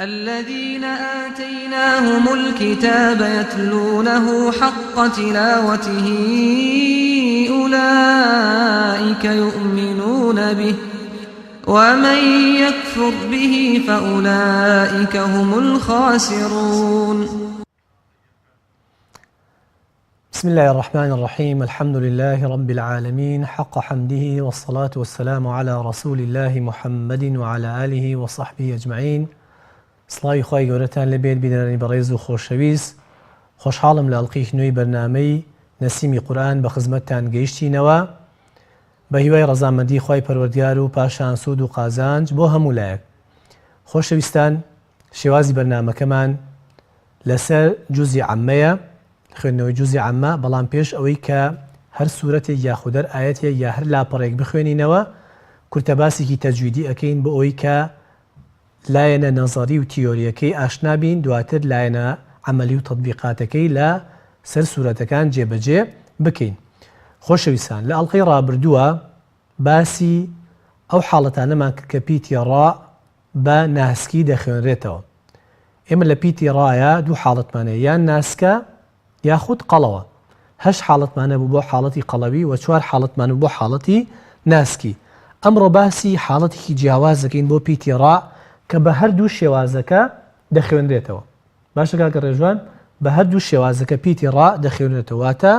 الذين آتيناهم الكتاب يتلونه حق تلاوته أولئك يؤمنون به ومن يكفر به فأولئك هم الخاسرون. بسم الله الرحمن الرحيم. الحمد لله رب العالمين حق حمده والصلاة والسلام على رسول الله محمد وعلى آله وصحبه أجمعين. سڵاوی خوای گەورەتان لەبێت بینەرانی بەڕێز و خۆشەویست، خۆشحاڵم لە ئەڵقەی نوێی بەرنامەی نەسیمی قورئان بە خزمەتتان گەیشتینەوە بە هیوای ڕەزامەندی خوای پەروەردگار و پاشان سوود و قازانج بۆ هەموو لایەک. خۆشەویستان، شێوازی بەرنامەکەمان لەسەر جوزی عەممەیە، خوێندنەوەی جوزی عەممە، بەڵام پێش ئەوەی کە هەر سوورەتێک یا خودەر ئاەتێک یا هەر لاپەڕێک بخوێنینەوە، کورتەباسێکی تەجویدی ئەکەین بۆ ئەوەی کە لایەنە نەزەری و تیۆریەکەی ئاشنابین، دواتر لایەنە عەمەلی و تەطبیقاتەکەی لە سەر سوورەتەکان جێبەجێ بکەین. خۆشەویستان، لە ئەڵقەی ڕابردووە باسی ئەو حاڵەتانەمان کە پیتی ڕا بە ناسکی دەخوێنرێتەوە. ئێمە لە پیتی ڕایە دوو حاڵەتمانەیە، یان ناسکە یاخود قەڵەوە. 8 حاڵەتمانە بوو بۆ حاڵەتی قەڵەوی و 4 حاڵەتمان بۆ حاڵەتی ناسکی. ئەمڕۆ باسی حاڵەتێکی جیاواز دەکەین بۆ پیتی ڕا کە بە هەردوو شێوازەکە دەخوێنرێتەوە. باشە کاکە ڕێژوان، بە هەردوو شێوازەکە پیتی ڕا دەخوێنرێتەوە، واتە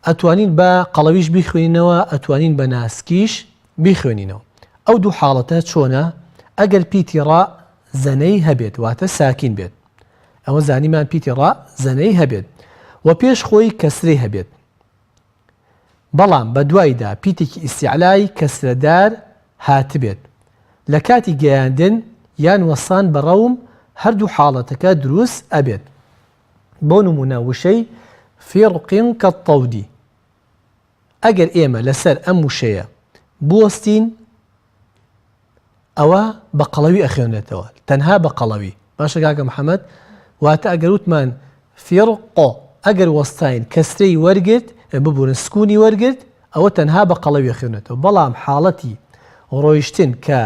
ئەتوانین بە قەڵەویش بیخوێنینەوە، ئەتوانین بە ناسکیش بیخوێنینەوە. ئەو دوو حاڵەتە چۆنە؟ ئەگەر پیتی ڕا زەنەی هەبێت، واتە ساکین بێت، ئەوە زانیمان پیتی ڕا زەنەی هەبێت و پێش خۆی کەسرەی هەبێت، بەڵام بە دوایدا پیتێکی ئیستیعلای کەسرەدار هاتبێت. لە کاتی گەیاندن یان وەسان بە ڕەوم هەردوو حاڵەتەکە دروست ئەبێت. بۆ نمونە وشەی فێڕقین کەالطەودی، ئەگەر ئێمە لەسەر ئەم وشەیە بوەستین، ئەوە بە قەڵەوی ئەخوێنێتەوە، تەنها بە قەڵەوی. باشە کاکە محەممەد، واتە ئەگەر وتمان فێڕقۆ، ئەگەر وەستاین کەسرەی وەرگرت، ببوورن سکوونی وەرگرت، ئەوە تەنها بە قەڵەوی ئەخوێنێتەوە. بەڵام حاڵەتی ڕۆیشتن کە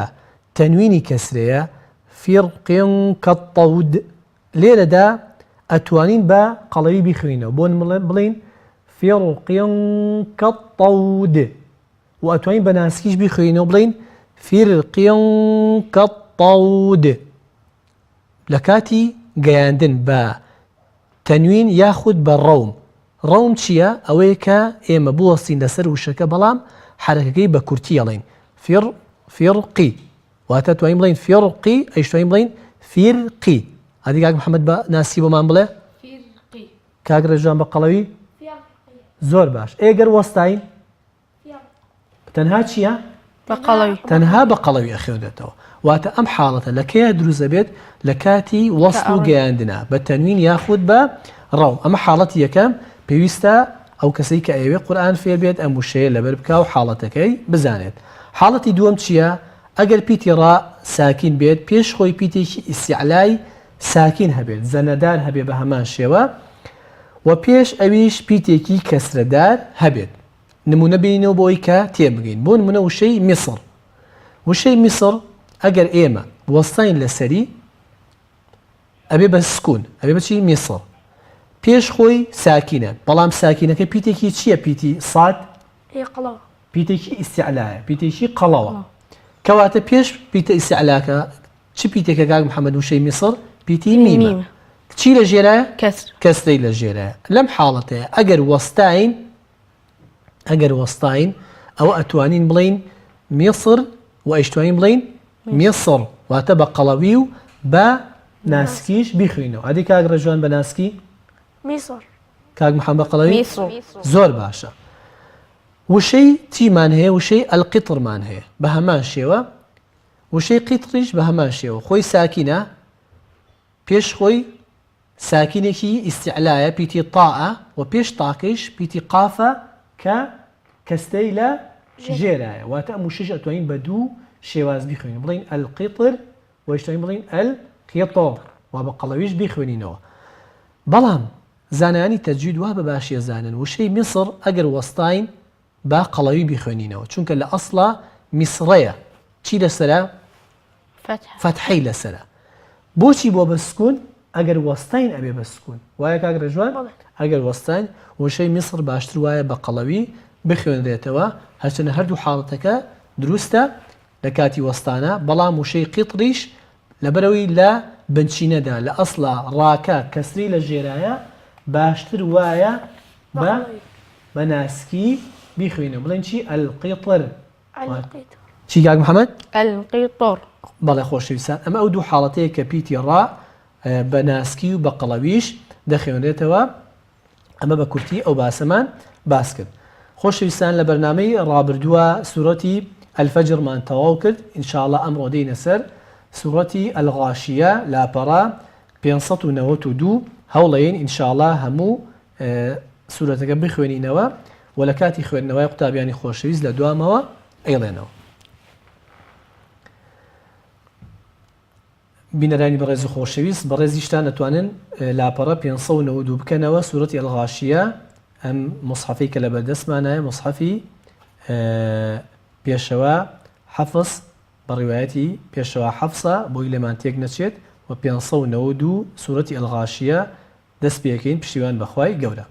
تەنوینی کەسرەیە، فێڕقین کەالطەود، لێرەدا ئەتوانین بە قەڵەوی بیخوێنەوە، بۆ بڵین فێڕقین کەالطەود، و ئەتوانین بە ناسکیش بیخوێنەوە، بڵین فێڕقین کەالطەود. لە کاتی گەیاندن بە تەنوین یاخود بە ڕەوم. ڕەوم چییە؟ ئەوەیە کە ئێمە بوەستین لەسەر وشەکە، بەڵام حرەکەکەی بە کورتی ئەڵێن فێڕقی، واتە توانین بڵین فێڕقی، ئەیش توانین بڵین فێرقی. هادی کاک محەممەد بە ناسی بۆمان بڵێ. فێرقی. کاک ڕێژوان بە قەڵەوی؟ زۆر باش. ئێگەر وەستاین تەنها چییە؟ بە قەڵەوی، تەنها بە قەڵەوی ئەخوێنێتەوە. واتە ئەم حاڵەتە لە کەیە دروست دەبێت؟ لە کاتی وەسڵ و گەیاندنە بە تەنوین یاخود بە ڕەوم. ئەمە حاڵەتی یەکەم، پێویستە ئەو کەسەی کە ئەوێ قورئان فێر بێت ئەم وشەیە لەبەر بکا و حاڵەتەکەی بزانێت. حاڵەتی دووەم چییە؟ ئەگەر پیتی ڕا ساکین بێت، پێش خۆی پیتێکی ئیستیعلای ساکین هەبێت، زەنەدار هەبێت بە هەمان شێوە، و پێش ئەویش پیتێکی کەسرەدار هەبێت. نمونە بینەوە بۆی کە تێبگەین. بۆ نمونە وشەی میسر. وشەی میسر ئەگەر ئێمە وەستاین لەسەری، ئەبێ بە سکون، ئەبێ بەچی میسر، پێش خۆی ساکینە، بەڵام ساکینەکە پیتێکی چییە؟ پیتی ساد، پیتێکی ئیستیعلایە، پیتێکی قەڵەوە. کەواتە پێش پیتە ئیستیعلاکە چ پیتێکە کاک محەممەد؟ وشەی میسر پیتی میمە. چی لە ژێرایە؟ کەسرەی لە ژێرایە. لەم حاڵەتەیە ئەگەر وەستاین ئەوە ئەتوانین بڵین میسر، و ئەیشتوانین بڵین میسر، واتە بە قەڵەوی و بە ناسکیش بیخوێنەوە. هادی کاک ڕێژوان بە ناسکی؟ میسر. کاک محەممەد بە قەڵەوی؟ زۆر باشە. وشەی تیمان هەیە، وشەی ئەلقیترمان هەیە، بە هەمان شێوە. وشەی قیتریش بە هەمان شێوە، خۆی ساکینە، پێش خۆی ساکینێکی ئیستیعلایە، پیتی تاءە، و پێش تاکەیش پیتی قافە کە کەستەی لە ژێرایە. واتە ئەم وشەش ئەتوانین بە دوو شێواز بیخوێنین، بڵین ئەلقیتر، و ئەیشتوانین بڵین ئەلقیتر، و بە قەڵەویش بیخوێنینەوە. بەڵام زانایانی تەجوید وا بە باشیە زانن وشەی میسر ئەگەر وەستاین با قەڵەوی بیخوێنینەوە، چونکە لە ئەسڵا میسڕەیە، چی لەسەرە؟ فتحەی لەسەرە. بۆچی بۆ بە سکون ئەگەر وەستین ئەبێ بە سکون وایە کاک ڕێژوان ئەگەر وەستین وشەی میسر باشتر وایە بە قەڵەوی بخوێنرێتەوە هەرچەنە هەردوو حاڵەتەکە دروستە لە کاتی وەستانە بەڵام وشەی قیتریش لەبەرەوەی لە بنچینەدا لە ئەسڵا ڕاکە کەسری لە ژێرایە باشتر وایە بە ناسکی بیخوێنە بڵێن چی ئەلقیطر چی کاک محەممەد القطر بەڵێ خۆشەویستان ئەمە ئەو دوو حاڵەتەیە کە پیتی ڕا بە ناسکی و بە قەڵەویش دەخوێنرێتەوە ئەمە بە کورتی ئەو باسەمان باس کرد خۆشەویستان لە بەرنامەی ڕابردووە سوورەتی ئەلفەجرمان تەواو کرد ئینشاءڵڵا ئەمڕۆ دێینە سەر سوورەتی ئەلغاشیە لاپەڕا 592 هەوڵەیەین ئینشاءڵڵا هەموو سوورەتەکە بخوێنینەوە و لە کاتی خوێندنەوەی قوتابیانی خۆشەویست لە دوامەوە ئەیڵێنەوە بینەرانی بەڕێز و خۆشەویست بەڕێزیشتان دەتوانن لاپەڕە 592 بکەنەوە سوورەتی ئەلغاشیە ئەم مصحفی کە لە بەردەستمانایە مصحفی پێشەوە حەفظ بە ڕیوایەتی پێشەوە حەفسە بۆی لێمان تێک نەچێت و 592 سوورەتی ئەلغاشیە دەست پێکەین پشتیوان بەخوای گەورە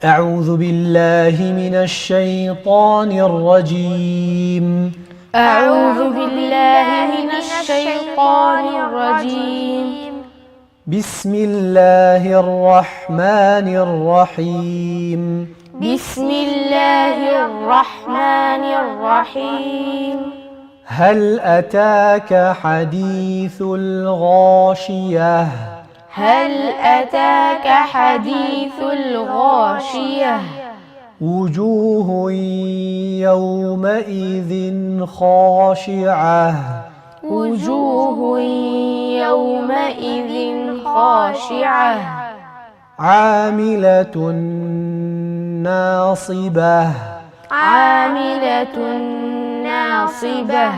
أعوذ بالله من الشيطان الرجيم أعوذ بالله من الشيطان الرجيم بسم الله الرحمن الرحيم بسم الله الرحمن الرحيم هل أتاك حديث الغاشية هل أتاك حديث الغاشية وجوه يومئذ خاشعة وجوه يومئذ خاشعة عاملة ناصبة عاملة ناصبة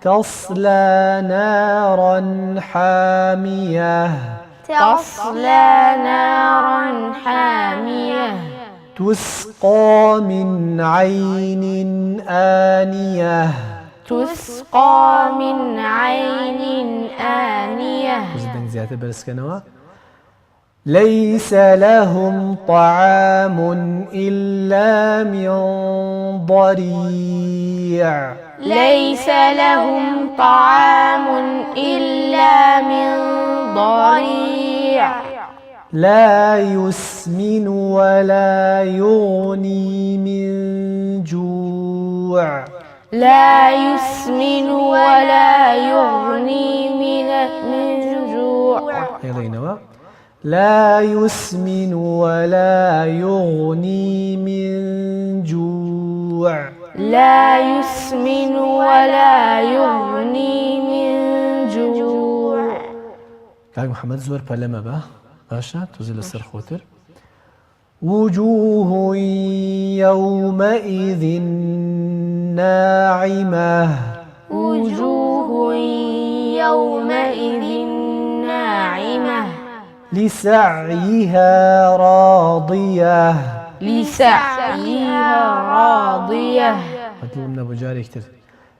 تصلى نارا حامية تصلى نارا حامية تسقى من عين آنية تسقى من عين آنية ليس لهم طعام إلا من ضريع ليس لهم طعام إلا من ضريع لا يسمن ولا يغني من جوع لا يسمن ولا يغني من جوع لا يسمن ولا يغني من جوع لا يسمن ولا يغني من جوع كاك محمد زور بلما باشا تزيل السر خوتر وجوه يومئذ ناعمة وجوه يومئذ ناعمة لسعيها راضية لسعيها راضية مطلوب أبو جاري كتير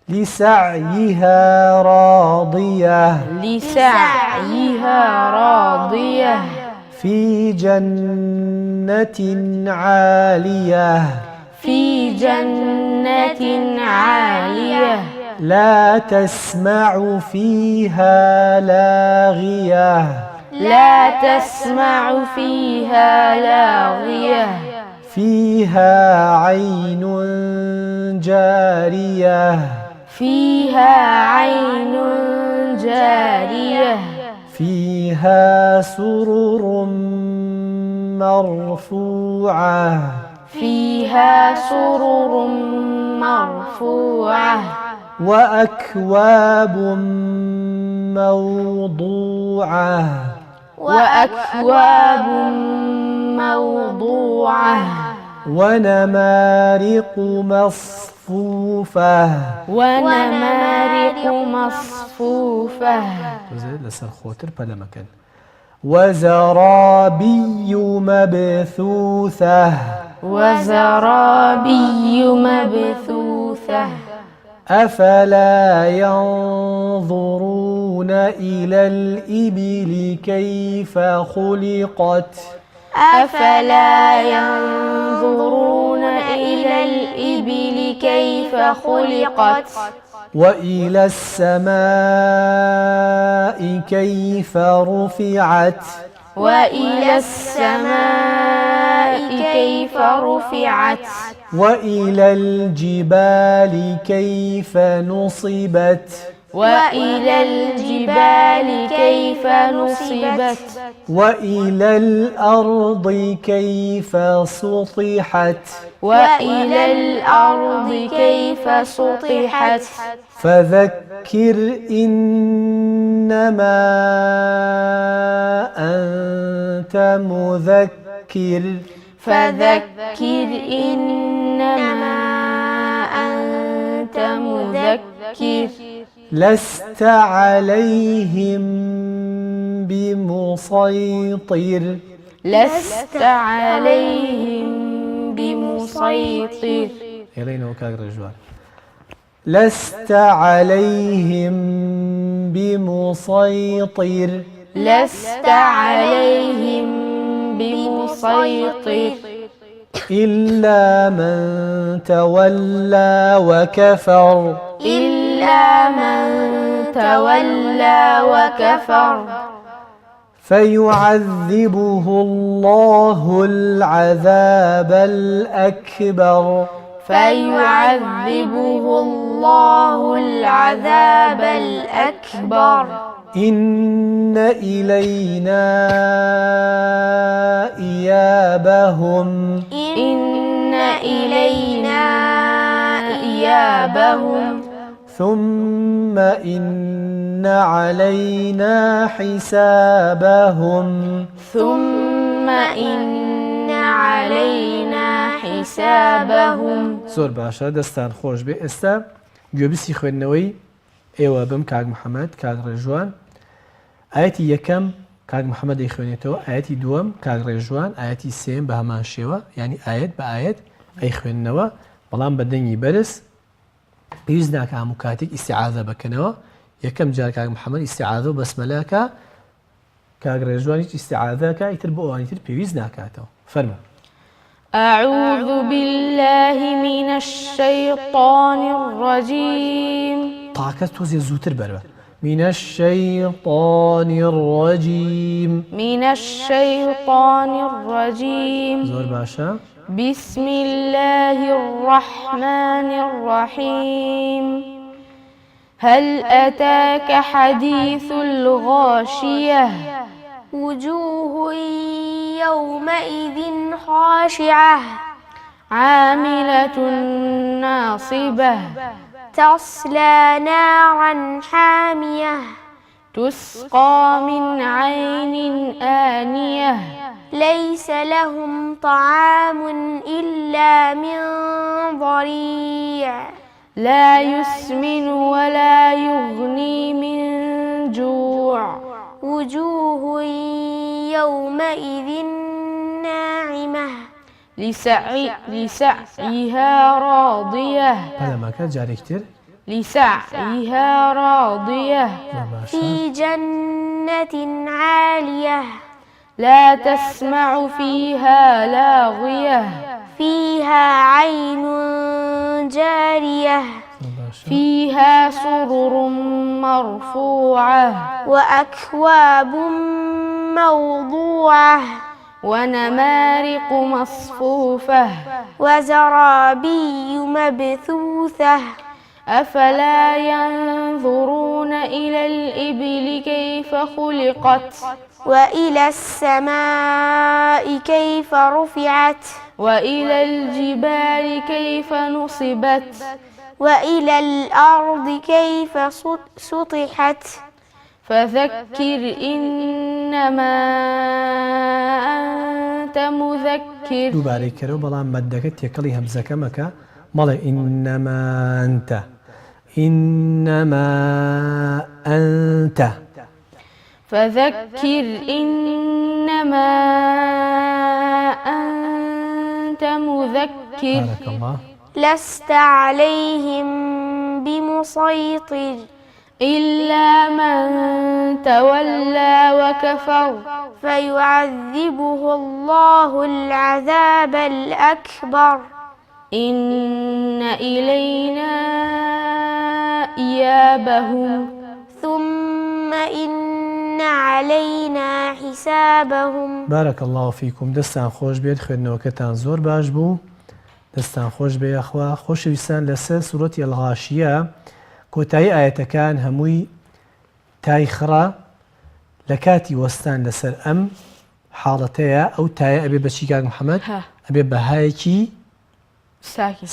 لسعيها راضية لسعيها راضية في جنة عالية في جنة عالية لا تسمع فيها لاغية لا تسمع فيها لاغية فيها عين جارية فيها عين جارية فيها سرر مرفوعة فيها سرر مرفوعة وأكواب موضوعة وأكواب موضوعة ونمارق مصفوفة ونمارق مصفوفة لسر خوتر بلا مكان وزرابي مبثوثة وزرابي مبثوثة أفلا ينظرون إلى الإبل كيف خلقت أفلا ينظرون إلى الإبل كيف خلقت وإلى السماء كيف رفعت وإلى السماء كيف رفعت وإلى الجبال كيف نصبت وإلى الجبال كيف نصبت وإلى الأرض كيف سطحت وإلى الأرض كيف سطحت فذكر إنما أنت مذكر فذكر إنما أنت مذكر لست عليهم بمسيطر لست عليهم بمسيطر إلينا وكاك رجوان لست عليهم بمسيطر لست عليهم بمسيطر إلا من تولى وكفر إلا من تولى وكفر فيعذبه الله العذاب الأكبر فيعذبه الله العذاب الأكبر إن إلينا إيابهم إن إلينا إيابهم ثم إن علينا حسابهم ثم إن علينا حسابهم زۆر باشە دەستان خۆش بێ ئێستا گوێبیسی خوێندنەوەی ئێوە بم کاک محەممەد کاک ڕێژوان ئاەتی یەکەم کاک محەممەد دەیخوێنێتەوە ئاەتی دووەم کاک ڕێژوان ئاەتی سێم بە هەمان شێوە ینی ئاەت بە ئاەت ئەی خوێندنەوە بەڵام بە دەنگی بەرز پێویست ناکە هەموو کاتێک ئیستیعاذە بکەنەوە یەکەم جار کاک محەممەد ئیستیعاذە و بەسمەلەکە کاک ڕێژوانیش ئیستیعاذەکە ئیتر بۆ ئەوانیتر پێویست ناکاتەوە فەرمە أعوذ بالله من الشيطان الرجيم تاکە تۆزێ زووتر بەرە من الشيطان الرجيم من الشيطان الرجيم زۆر باشە بسم الله الرحمن الرحيم هل أتاك حديث الغاشية وجوه يومئذ خاشعة عاملة ناصبة تصلى نارا حامية تسقى من عين آنية ليس لهم طعام إلا من ضريع لا يسمن ولا يغني من جوع وجوه يومئذ ناعمة لسعيها راضية پەلەمەکە جارێکتر لسعيها راضية زۆر باشە في جنة عالية لا تسمع فيها لاغية فيها عين جارية زۆر باشە فيها سرر مرفوعة وأكواب موضوعة ونمارق مصفوفة وزرابي مبثوثة أفلا ينظرون إلى الإبل كيف خلقت وإلى السماء كيف رفعت وإلى الجبال كيف نصبت وإلى الأرض كيف سطحت فذكر إنما أنت مذكر دووبارەی کەرەوە بەڵام مەدەکە تێکەڵی هەمزەکە مەکە مەڵێ إنما أنت إنما أنت فذكر إنما أنت مذكر بارك الله لست عليهم بمسيطر إلا من تولى وكفر فيعذبه الله العذاب الأكبر إن إلينا إيابهم ثم إن علينا حسابهم. بارك الله فيكم. دەستان خۆش بێت، خوێندنەوەکەتان زۆر باش بوو. دەستان خۆش بێ یاخوا خۆشەویستان. لەسەر سوورەتی ئەلغاشیە کۆتایی ئاەتەکان هەمووی تایخڕا لە کاتی وەستان لەسەر ئەم حاڵەتەیە. ئەو تایە ئەبێ بەچی کاک محەممەد؟ ئەبێ بەهایەکی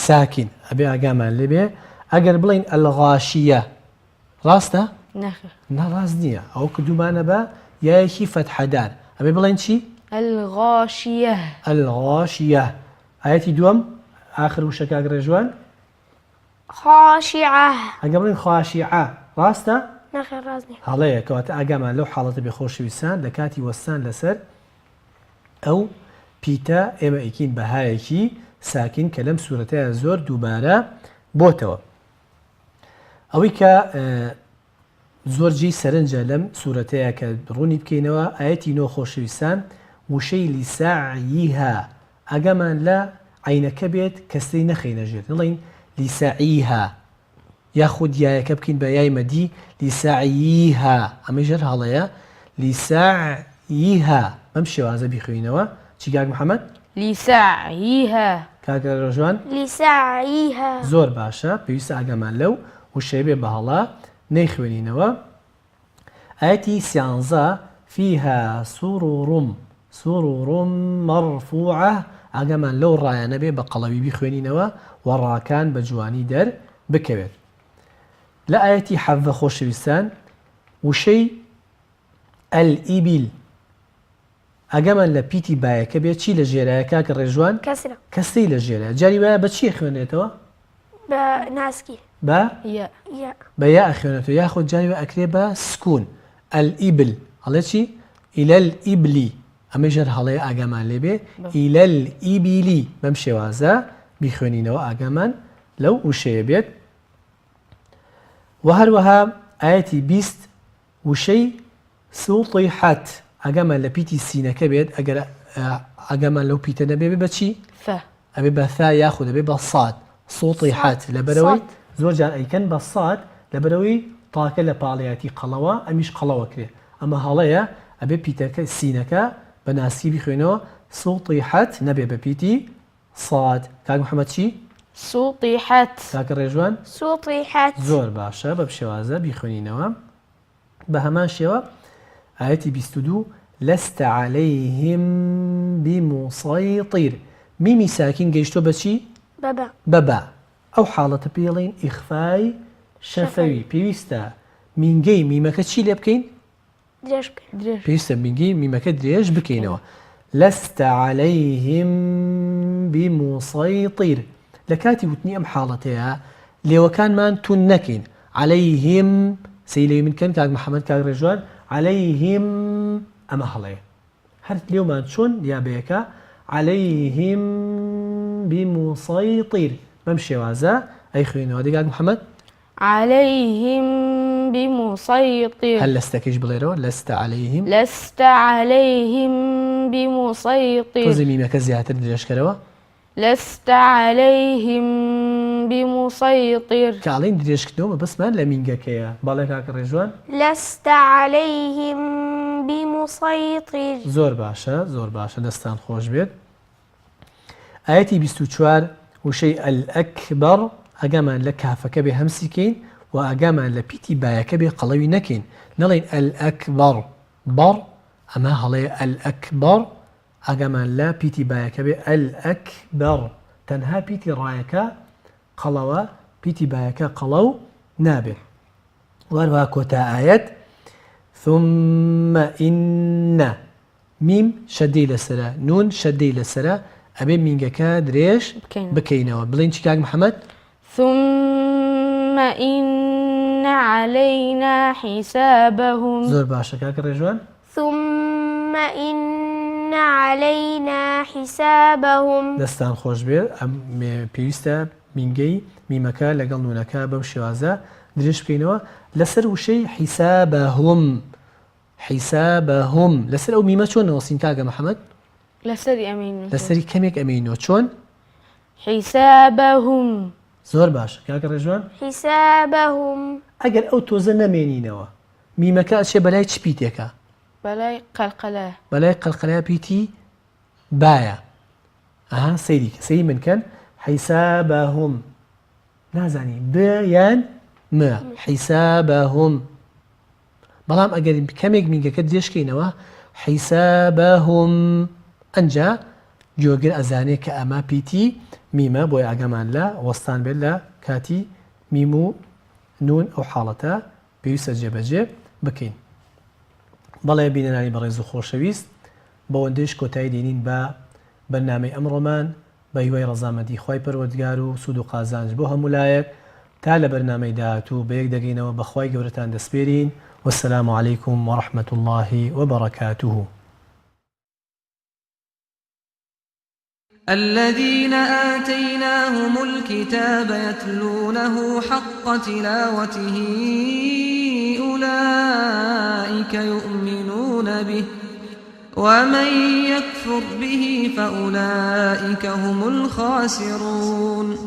ساکین ئەبێ ئاگامان لێبێ. ئەگەر بڵین ئەلغاشیە ڕاستە؟ ناڕاست نییە. ئەو کردومانە بە یایەکی فەتحەدار. ئەبێ بڵین چی؟ الغاشية. الغاشیە. ئاەتی دووەم ئاخر وشە کاک ڕێژوان خاشعة. ئەگەر بڵین خاشیعە ڕاستە؟ نخير رازني. هەڵەیە کەواتە ئاگامان لەو حاڵەتە بێ خۆشەویستان لە کاتی وەستان لەسەر ئەو پیتە ئێمە ئیکین بەهایەکی ساکین کە لەم سوورەتەیە زۆر دووبارە بۆتەوە. ئەوەی کە زۆرجی سەرنجە لەم سوورەتەیە کە ڕوونی بکەینەوە ئاەتی نۆ خۆشەویستان وشەی لیساعیها ئاگامان لە عینەکە بێت کەسەی نەخەینەژێت نڵین لیساعیها یاخود یایەکە بکەین بە یای مەدی لیساعیها ئەمە ژەر هەڵەیە لیساعیها بەم شێوازە بیخوێنەوە. چی کاک محەممەد؟ لسعيها. کاک ڕێژوان لسعيها. زۆر باشە. پێویستە ئاگامان لەو وشەیە بێ بە هەڵا نەیخوێنینەوە. ئاەتی سیانزە فيها سرور مرفوعة ئاگامان لەو ڕایانە بێ بە قەڵەوی بیخوێنینەوە و ڕاکان بە جوانی دەر بکەوێت. لە ئاەتی حەڤە خۆشەویستان وشەی ئەلئیبیل ئاگامان لە پیتی بایەکە بێت چی لە ژێرایە کاکە ڕێژوان؟ كسرة. کەستەی لە ژێرە. جاری وایە بە چی خوێنێتەوە؟ بناسكي. بە يا. بە یا ئەخوێنێتەوە یاخود جاری وە ئەکرێ بە سکون. ئەلئیبل هەڵێ چی؟ ئیلە الئیبلی ئەمە ژەر هەڵەیە ئاگامان لێبێ ئیلە الئیبیلی بەم شێوازە بیخوێنینەوە ئاگامان لەو وشەیە بێت. و هەروەها ئاەتی 20 وشەی سوطیحەت ئاگامان لە پیتی سینەکە بێت. ئەگەر ئاگامان لەو پیتە نەبێ بە چی؟ ئەبێ بە ثا یاخود ئەبێ بە ساد. سوطیحەت لەبەرەوەی زۆر جار ئەیکەن بە ساد لەبەرەوەی تاکە لە پاڵەیەتی قەڵەوە ئەمیش قەڵەوە کرێ. ئەمە هەڵەیە ئەبێ پیتەکە سینەکە بە ناسی بخوێنەوە سوطیحەت نەبێ بە پیتی ساد. کاک محەممەد چی؟ سطحت. کاکە ڕێژوان سطحت. زۆر باشە بە شێوازە بیخوێنینەوە. بە هەمان شێوە ئاەتی 22 لست عليهم بمسيطر میمی ساکین گەیشتۆ بەچی؟ بابا. بەبا. ئەو حاڵەتە پێڵین ئیخفای شەفەوی. پێویستە مینگەی میمەکە چی لێ بکەین؟ پێویستە مینگەی میمەکە درێژ بکەینەوە. لست عليهم بمسيطر لە کاتی وتنی ئەم حاڵەتەیە لێوەکانمان تون نەکەین. عليهم سەیلەوی منکەن کاک محەممەد کاک ڕێژوان عليهم ئەمە هەڵەیە هەر لێومان چۆن یابەیەکە عليهم بمسيطر بەم شێوازە ئەی خوێنەوە دەگات محەممەد عليهم بمسيطر. هەل لەستەکەیش بڵێرەوە لست عليهم. لست عليهم بمسيطر. تۆزی میمەکە زیاتر درێژکەرەوە. لست عليهم بمسيطر. کاڵین درێژکردنەوە بەسمان لە مینگەکەیە. باڵێ کاکە ڕێژوان لست عليهم بمسيطر. زۆر باشە زۆر باشە دەستان خۆش بێت. ئاەتی 24 وشەی ئەلئەکبەر ئەگامان لە کافەکە بێ هەمسیکەین و ئاگامان لە پیتی بایەکە بێ قەڵەوی نەکەین. نەڵێن ئەلئەکبەر بەڕ ئەمە هەڵەیە ئەلئەکبەر ئاگامان لە پیتی بایەکە بێ ئەلئەکبەر تەنها پیتی ڕایەکە قەڵەوە پیتی بایەکە قەڵەو نابێت. وەروە کۆتا ئاەت ثم إن میم شەدەی لەسرە نون شەدەی لەسرە ئەبێ مینگەکە درێژ بکەینەوە. بڵین چی کاک محەممەد؟ ثم إن علينا حسابهم. زۆر باشە کاکە ڕێژوان. ثم إن علينا حسابهم. دەستان خۆش بێت. ئەم پێویستە مینگەی میمەکە لەگەڵ نونەکە بەو شێوازە درێژ بکەینەوە لەسەر وشەی حیسابەهم لەسەر ئەو میمە چۆن نووسین کاگە محەممەد لەسەری ئەمین لەسەری کەمێک ئەمینەوە چۆن حیسابەهم زۆر باش کاکە ڕێژوان حسابهم ئەگەر ئەو تۆزە نەمێنینەوە میمەکە ئەچێ بەلای چ پیتێکە بەلای قەلقەلە بەلای قەلقەلای پیتی باە ئەها سەیری منکەن حیسابەهم نازانی ب یان م حیسابەهم بەڵام ئەگەر کەمێک میگەکە درێژکەینەوە حیسابەهم ئەنجا گوێگر ئەزانێت کە ئەمە پیتی میمە بۆی ئاگەمان لە وەستان بێت لە کاتی میم و نون ئەو حاڵەتە پێویستە جێبەجێ بکەین. بەڵێ بینەرانی بەڕێز و خۆشەویست بەوەندەش کۆتایی دێنین بە بەرنامەی ئەمڕۆمان بە هیوای ڕەزامەندی خوای پەروەردگار و سوود و قازانج بۆ هەمولایەک تا لە بەرنامەی داهاتوو بە یەک دەگەینەوە بە خوای گەورەتان دەسپێرین. والسلام عليكم ورحمة الله وبركاته. الذين آتيناهم الكتاب يتلونه حق تلاوته أولئك يؤمنون به ومن يكفر به فأولئك هم الخاسرون.